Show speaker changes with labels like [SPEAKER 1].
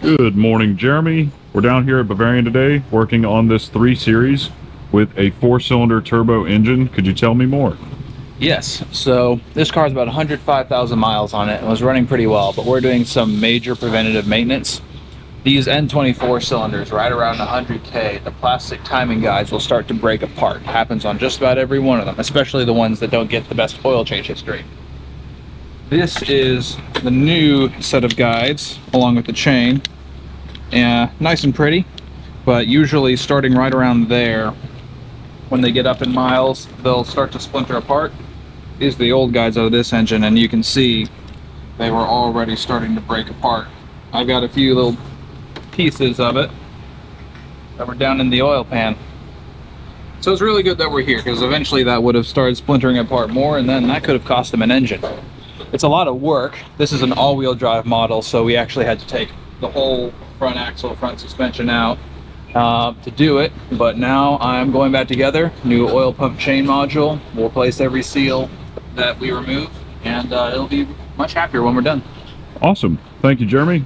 [SPEAKER 1] Good morning, Jeremy. We're down here at Bavarian today working on this 3 Series with a 4-cylinder turbo engine. Could you tell me more?
[SPEAKER 2] Yes, so this car has about 105,000 miles on it and was running pretty well, but we're doing some major preventative maintenance. These N20 cylinders, right around 100K, the plastic timing guides will start to break apart. It happens on just about every one of them, especially the ones that don't get the best oil change history. This is the new set of guides along with the chain. Nice and pretty, but usually starting right around there, when they get up in miles, they'll start to splinter apart. These are the old guides out of this engine, and you can see they were already starting to break apart. I've got a few little pieces of it that were down in the oil pan. So it's really good that we're here, because eventually that would have started splintering apart more, and then that could have cost them an engine. It's a lot of work. This is an all-wheel drive model, so we actually had to take the whole front axle, front suspension out to do it. But now I'm going back together, new oil pump chain module. We'll replace every seal that we remove, and it'll be much happier when we're done.
[SPEAKER 1] Awesome. Thank you, Jeremy.